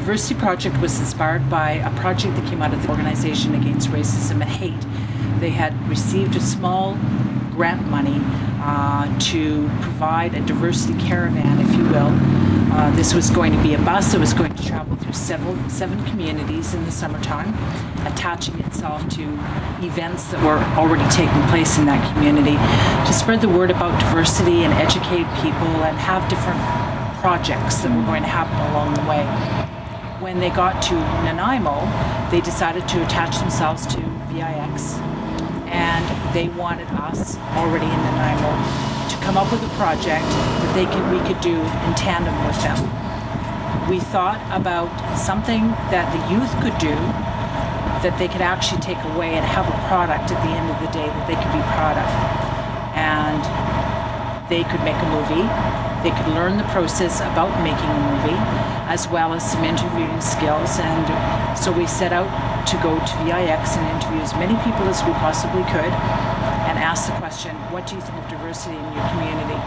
Diversity Project was inspired by a project that came out of the Organization Against Racism and Hate. They had received a small grant money to provide a diversity caravan, if you will. This was going to be a bus that was going to travel through seven communities in the summertime, attaching itself to events that were already taking place in that community to spread the word about diversity and educate people and have different projects that were going to happen along the way. When they got to Nanaimo, they decided to attach themselves to VIEx, and they wanted us already in Nanaimo to come up with a project that we could do in tandem with them. We thought about something that the youth could do that they could actually take away and have a product at the end of the day that they could be proud of. And they could make a movie. They could learn the process about making a movie, as well as some interviewing skills. And so we set out to go to VIEx and interview as many people as we possibly could and ask the question, what do you think of diversity in your community?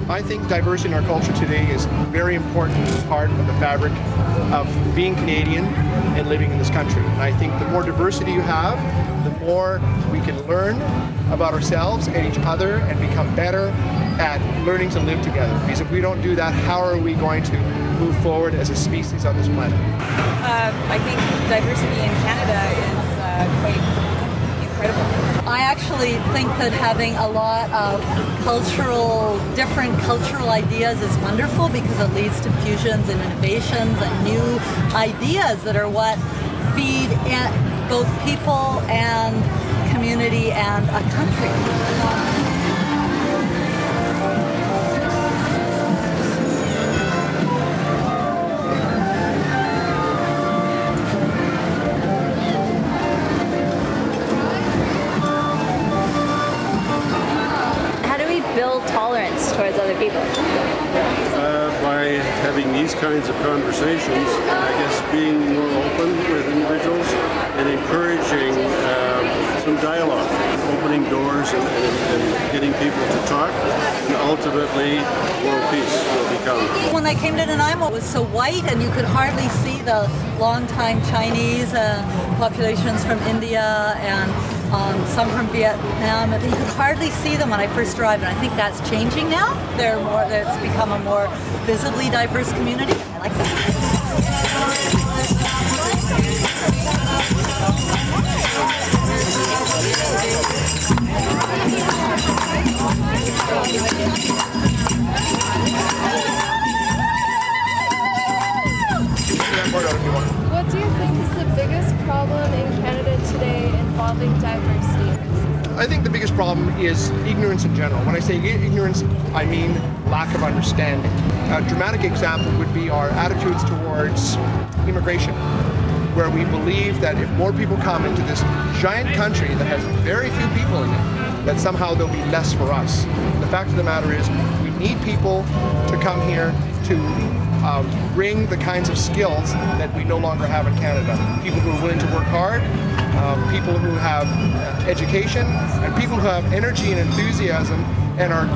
I think diversity in our culture today is a very important part of the fabric of being Canadian and living in this country. And I think the more diversity you have, the more we can learn about ourselves and each other and become better at learning to live together. Because if we don't do that, how are we going to move forward as a species on this planet? I think diversity in Canada is quite incredible. I actually think that having a lot of different cultural ideas is wonderful because it leads to fusions and innovations and new ideas that are what feed both people and community and a country. Build tolerance towards other people? By having these kinds of conversations, I guess being more open with individuals and encouraging some dialogue, opening doors and getting people to talk, and ultimately world peace will become. When I came to Nanaimo, it was so white and you could hardly see the long-time Chinese populations from India and some from Vietnam, and you could hardly see them when I first arrived, and I think that's changing now. It's become a more visibly diverse community. I like that. What do you think is the biggest problem in Canada today involving diversity? I think the biggest problem is ignorance in general. When I say ignorance, I mean lack of understanding. A dramatic example would be our attitudes towards immigration, where we believe that if more people come into this giant country that has very few people in it, that somehow there'll be less for us. The fact of the matter is, we need people to come here to bring the kinds of skills that we no longer have in Canada. People who are willing to work hard, people who have education, and people who have energy and enthusiasm and are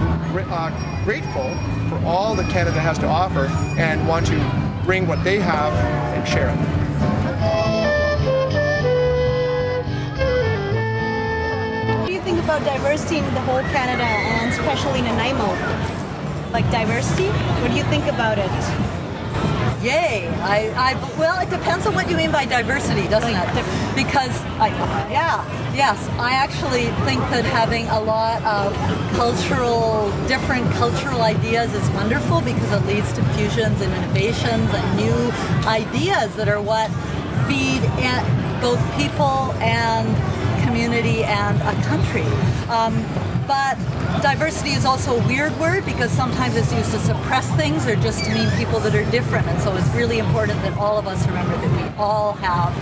grateful for all that Canada has to offer and want to bring what they have and share it. What do you think about diversity in the whole Canada and especially Nanaimo? Like diversity? What do you think about it? yay. Well, it depends on what you mean by diversity, doesn't it? Because, yes, I actually think that having a lot of different cultural ideas is wonderful because it leads to fusions and innovations and new ideas that are what feed both people and community and a country. But diversity is also a weird word because sometimes it's used to suppress things or just to mean people that are different. And so it's really important that all of us remember that we all have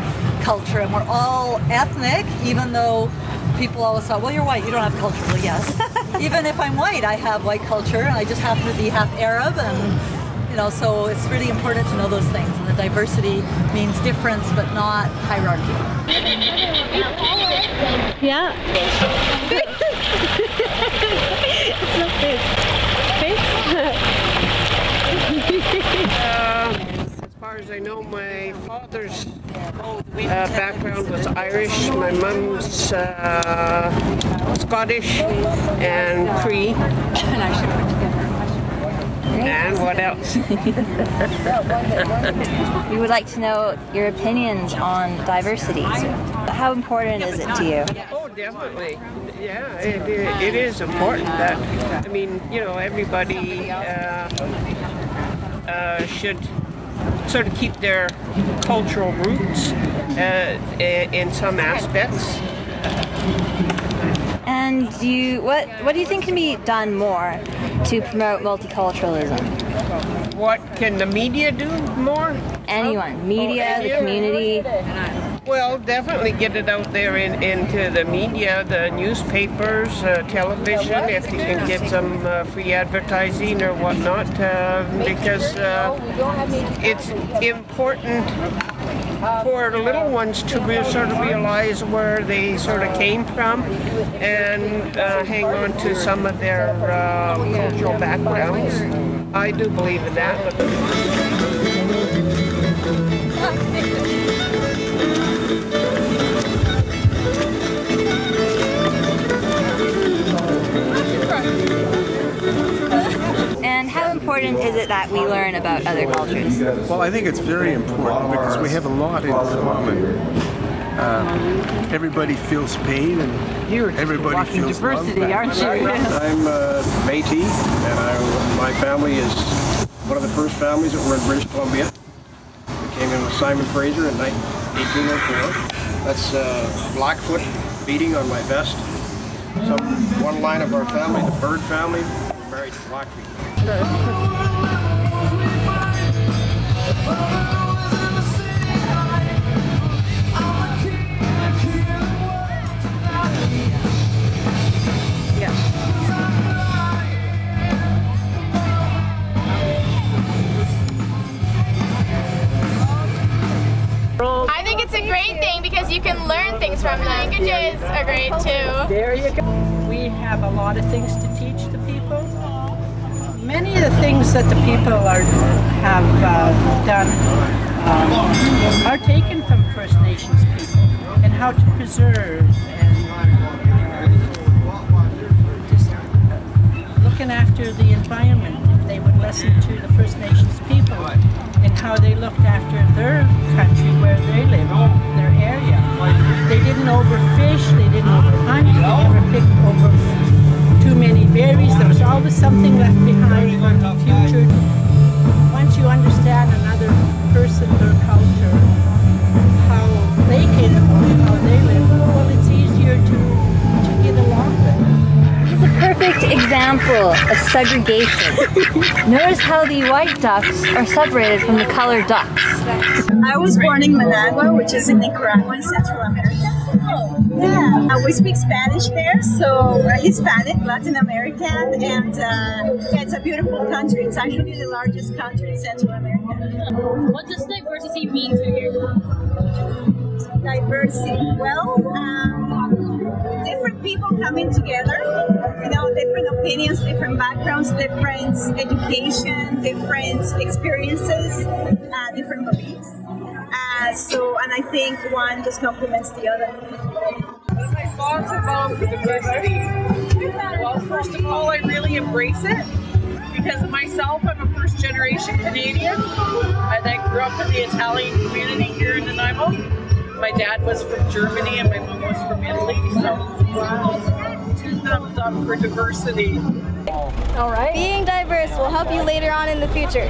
culture and we're all ethnic, even though people always thought, well, you're white, you don't have culture. Well, yes. Even if I'm white, I have white culture and I just happen to be half Arab and so it's really important to know those things. And the diversity means difference, but not hierarchy. Yeah. It's not As far as I know, my father's background was Irish, my mom's Scottish and Cree. And what else? We would like to know your opinions on diversity. How important is it to you? Oh, definitely. Yeah, it is important that, everybody should sort of keep their cultural roots in some aspects. And what do you think can be done more to promote multiculturalism? What can the media do more? Anyone, media, the community. Well, definitely get it out there into the media, the newspapers, television, if you can get some free advertising or whatnot, because it's important for the little ones to sort of realize where they sort of came from and hang on to some of their cultural backgrounds. I do believe in that. And how important is it that we learn about other cultures? Well, I think it's very important because we have a lot in common. Everybody feels pain and everybody feels diversity, love. Aren't you? I'm Métis, and my family is one of the first families that were in British Columbia. We came in with Simon Fraser in 1804. That's Blackfoot beading on my vest. One line of our family, the Bird family, we're married to Blackfeet. I think it's a great thing because you can learn things from them. Languages are great too. There you go. We have a lot of things to teach the people. Many of the things that the people have done are taken from First Nations people and how to preserve and just looking after the environment. If they would listen to the First Nations people and how they looked after their country where they live, their area. They didn't overfish, they didn't overhunt, they never picked over too many berries. There was always something left behind for the future. Once you understand another person, their culture, how they came about, how they live, well, it's easier to get along with. It's a perfect example of segregation. Notice how the white ducks are separated from the colored ducks. I was born in Managua, which is in Nicaragua, in Central America. Yeah, we speak Spanish there, so we're Hispanic, Latin American, and it's a beautiful country. It's actually the largest country in Central America. What does diversity mean to you? Diversity, well, different people coming together, different opinions, different backgrounds, different education, different experiences, different beliefs. And I think one just complements the other. My thoughts about diversity. Well, first of all, I really embrace it because myself, I'm a first generation Canadian. I then grew up in the Italian community here in Nanaimo. My dad was from Germany and my mom was from Italy, so 2 thumbs up for diversity. All right. Being diverse will help you later on in the future.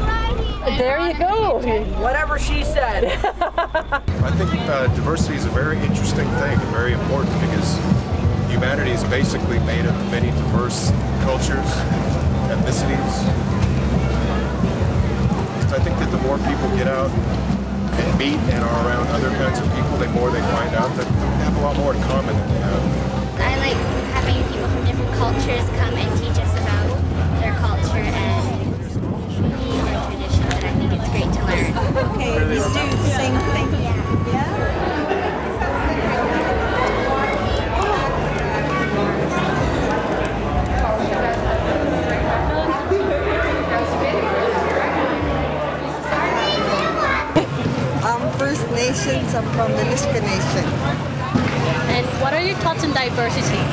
There you go. Whatever she said. I think diversity is a very interesting thing and very important because humanity is basically made of many diverse cultures, ethnicities. So I think that the more people get out and meet and are around other kinds of people, the more they find out that they have a lot more in common than they have. I like having people from different cultures come and teach us about their culture and their traditions, and I think it's great to learn. Okay, you do the same thing. First Nations, I'm from the Nisga'a Nation. And what are your thoughts on diversity?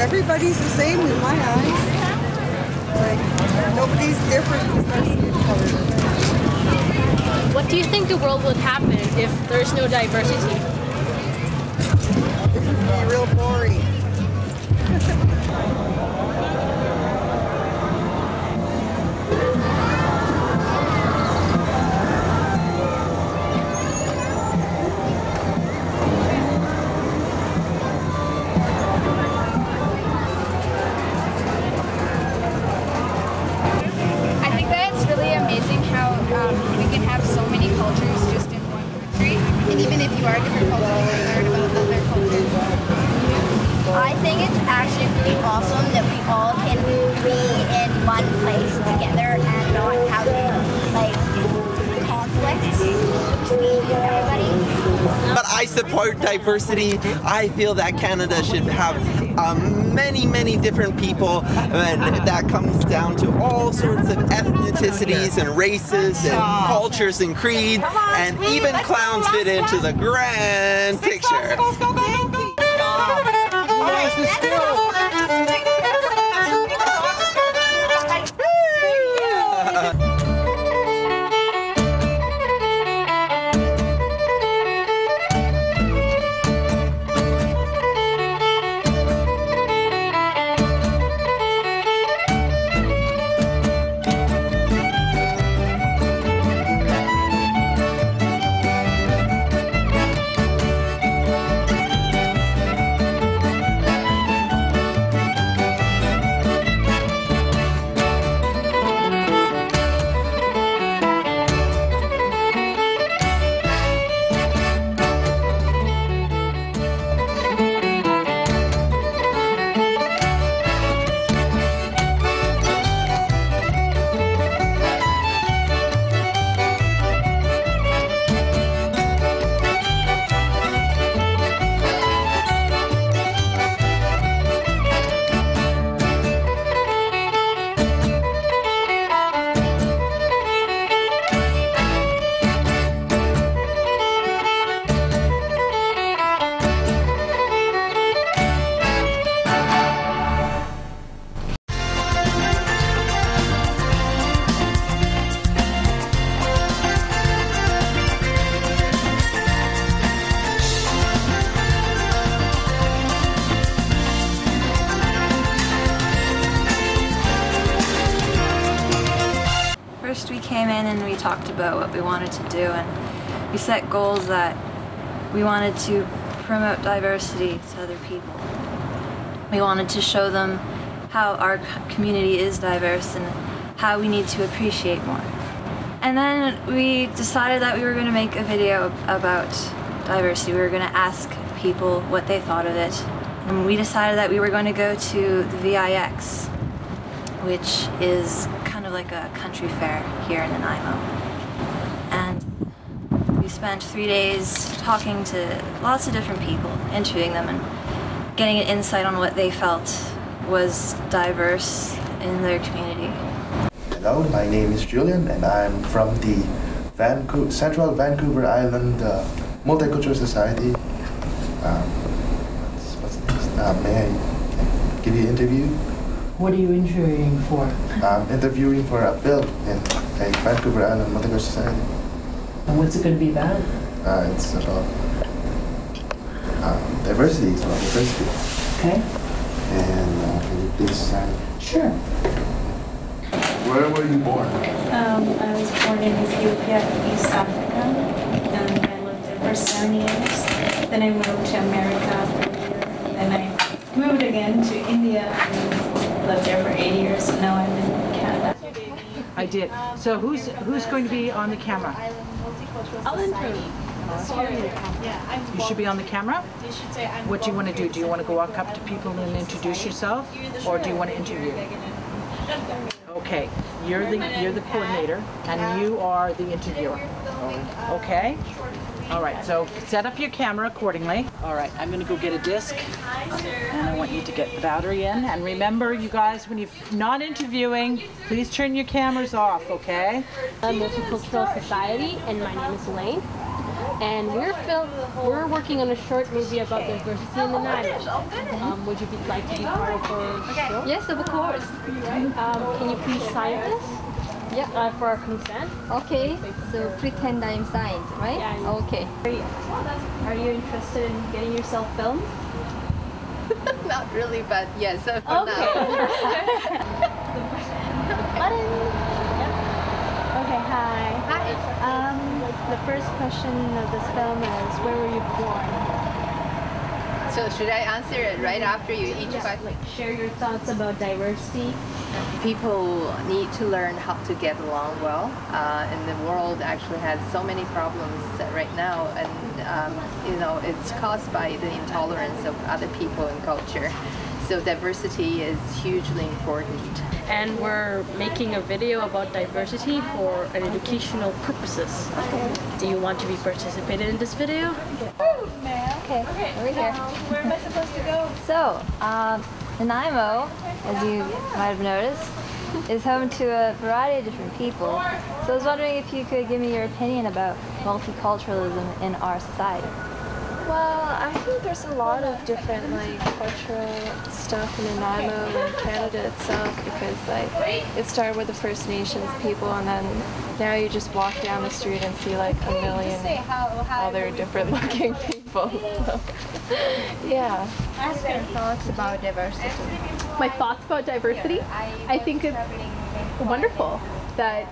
Everybody's the same in my eyes. Like, nobody's different because our skin color. What do you think the world would happen if there's no diversity? It would be real boring. We can have so many cultures just in one country. And even if you are different cultures, you can learn about other cultures. I think it's actually really awesome that we all can be in one place together and not have conflicts between everybody. But I support diversity. I feel that Canada should have many different people, and that comes down to all sorts of ethnicities and races and cultures and creeds, and even clowns fit into the grand picture. First we came in and we talked about what we wanted to do, and we set goals that we wanted to promote diversity to other people. We wanted to show them how our community is diverse and how we need to appreciate more. And then we decided that we were going to make a video about diversity. We were going to ask people what they thought of it. And we decided that we were going to go to the VIEx, which is kind of like a country fair here in Nanaimo. And we spent 3 days talking to lots of different people, interviewing them and getting an insight on what they felt was diverse in their community. Hello, my name is Julian and I'm from the Central Vancouver Island Multicultural Society. What's next? give you an interview. What are you interviewing for? Interviewing for a film in Vancouver Island Exhibition Society. And what's it going to be about? It's about diversity. It's about diversity. Okay. And can you please sign? Sure. Where were you born? I was born in Ethiopia, East Africa, and I lived there for 7 years. Then I moved to America for a year. Then I moved again to India and lived there for 8 years. And now I'm in Canada. I did. So who's going to be on the camera? I'll interview. You should be on the camera? What do you want to do? Do you want to go walk up to people and introduce yourself? Or do you want to interview? Okay, you're the coordinator and you are the interviewer. Okay? All right, so set up your camera accordingly. All right, I'm going to go get a disc and I want you to get the battery in. And remember, you guys, when you're not interviewing, please turn your cameras off, okay? A multicultural society, and my name is Elaine. And we're working on a short movie about diversity in the Nile. Would you like to be part of our show? Yes, of course. Can you please sign this? Yeah. For our consent. Okay, so pretend I'm signed, right? Yeah. Okay. Are you interested in getting yourself filmed? Not really, but yes, for now. Okay, hi. The first question of this film is, where were you born? So should I answer it right after you each question? Like, share your thoughts about diversity. People need to learn how to get along well. And the world actually has so many problems right now, and it's caused by the intolerance of other people and culture. So diversity is hugely important. And we're making a video about diversity for an educational purposes. Do you want to be participated in this video? Okay, over here. Where am I supposed to go? So, Nanaimo, as you might have noticed, is home to a variety of different people. So I was wondering if you could give me your opinion about multiculturalism in our society. Well, I think there's a lot of different cultural stuff in Nanaimo and Canada itself, because it started with the First Nations people, and then now you just walk down the street and see a million other different looking people. So, yeah. Ask your thoughts about diversity. My thoughts about diversity? I think it's wonderful that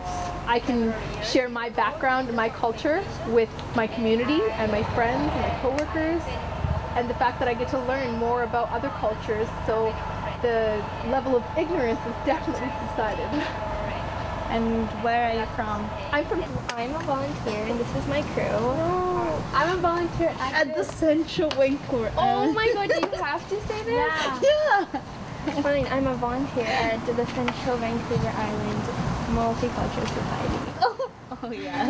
I can share my background and my culture with my community and my friends and my coworkers, and the fact that I get to learn more about other cultures, so the level of ignorance is definitely subsided. And where are you from? I'm a volunteer, and this is my crew. Oh, I'm a volunteer at the Central Vancouver. Oh my god, do you have to say that? Yeah. Fine, I'm a volunteer at the Central Vancouver Island Multicultural Society. Oh yeah.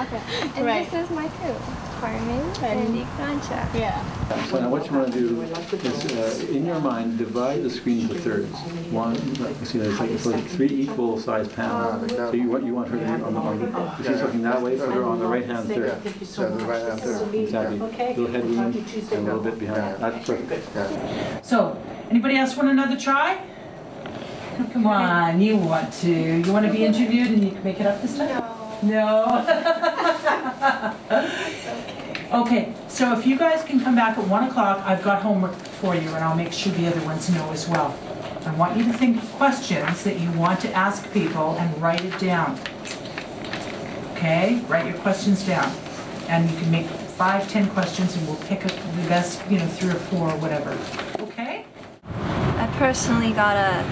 Okay. And this is my crew, Carmen and Ikancha. Yeah. So now what you want to do is, in your mind, divide the screen into thirds. One, see, it's like 3 equal sized panels. So you want her to be if she's looking that way, put her on the right hand third. So the right hand third. Exactly. A little headroom and a little bit behind. That's perfect. So, anybody else want another try? Come on, you want to. You want to be interviewed and you can make it up this time? No. Okay, so if you guys can come back at 1 o'clock, I've got homework for you, and I'll make sure the other ones know as well. I want you to think of questions that you want to ask people and write it down. Okay, write your questions down. And you can make 5, 10 questions, and we'll pick up the best, 3 or 4 or whatever. Okay? I personally got a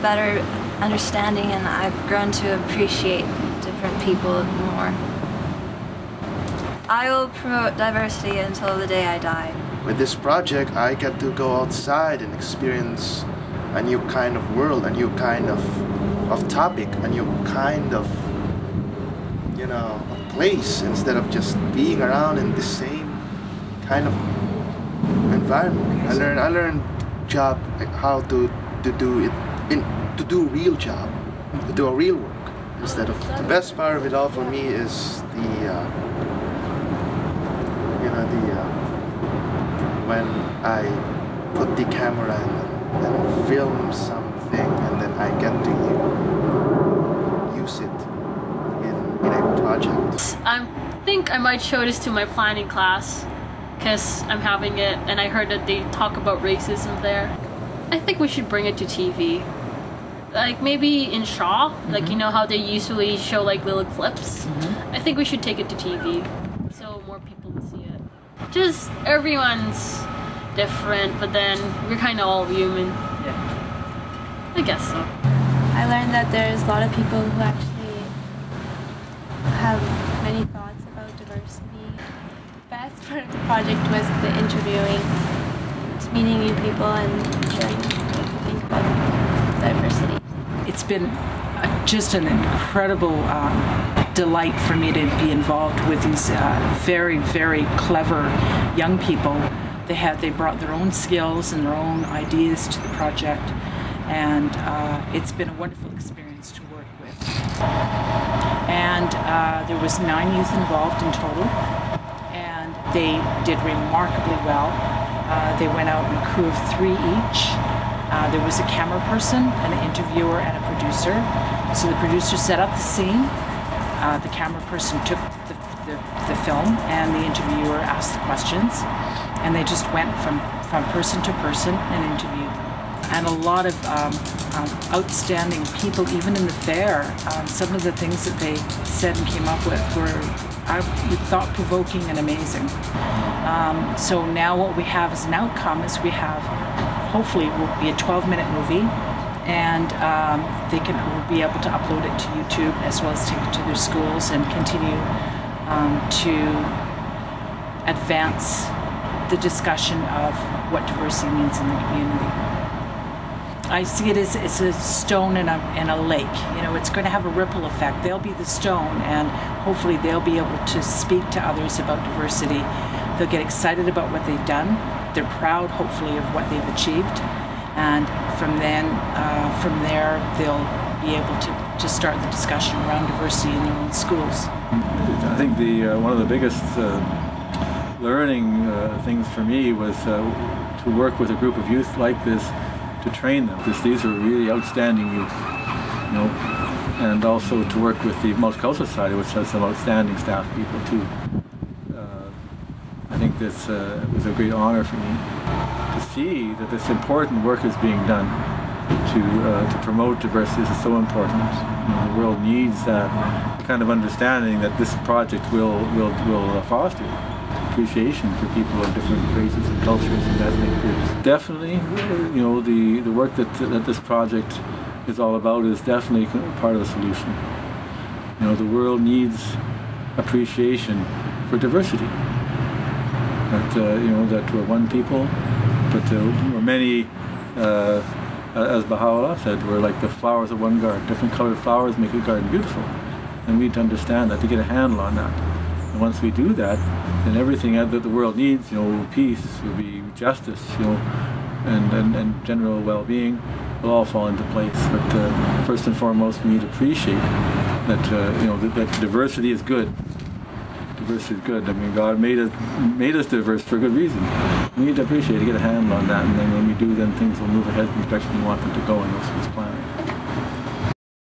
better understanding, and I've grown to appreciate different people more. I will promote diversity until the day I die. With this project, I get to go outside and experience a new kind of world, a new kind of topic, a new kind of, a place, instead of just being around in the same kind of environment. I learned how to do it, to do real job, to do a real work, instead of, the best part of it all for me is when I put the camera and film something, and then I get to use it in a project. I think I might show this to my planning class because I'm having it, and I heard that they talk about racism there. I think we should bring it to TV. Like maybe in Shaw, like you know how they usually show like little clips. I think we should take it to TV so more people will see it. Just everyone's different, but then we're kind of all human. Yeah. I guess so. I learned that there's a lot of people who actually have many thoughts about diversity. The best part of the project was the interviewing, just meeting new people and sharing what you think about diversity. It's been just an incredible delight for me to be involved with these very, very clever young people. They brought their own skills and their own ideas to the project, and it's been a wonderful experience to work with. And there was 9 youth involved in total, and they did remarkably well. They went out in a crew of 3 each. There was a camera person, an interviewer, and a producer. So the producer set up the scene, the camera person took the film, and the interviewer asked the questions, and they just went from person to person and interviewed. And a lot of outstanding people, even in the fair. Some of the things that they said and came up with were thought-provoking and amazing. So now what we have as an outcome is we have, hopefully it will be a 12-minute movie, and will be able to upload it to YouTube as well as take it to their schools and continue to advance the discussion of what diversity means in the community. I see it as it's a stone in a lake. You know, it's going to have a ripple effect. They'll be the stone, and hopefully they'll be able to speak to others about diversity. They'll get excited about what they've done. They're proud, hopefully, of what they've achieved, and from there, they'll be able to start the discussion around diversity in their own schools. I think one of the biggest learning things for me was to work with a group of youth like this, to train them, because these are really outstanding youth, you know, and also to work with the Multicultural Society, which has some outstanding staff people too. I think this was a great honor for me to see that this important work is being done to promote diversity. This is so important. You know, the world needs that kind of understanding that this project will foster. Appreciation for people of different races and cultures and ethnic groups. Definitely, you know, the work that this project is all about is definitely part of the solution. You know, the world needs appreciation for diversity. That you know, that we're one people, but we're many. As Baha'u'llah said, we're like the flowers of one garden. Different colored flowers make a garden beautiful, and we need to understand that, to get a handle on that. And once we do that, then everything that the world needs, you know, peace, will be justice, you know, and general well-being, will all fall into place. But first and foremost, we need to appreciate that you know, that diversity is good. Diversity is good. I mean, God made us diverse for a good reason. We need to appreciate it, get a handle on that, and then when we do, then things will move ahead in the direction we want them to go in those plans.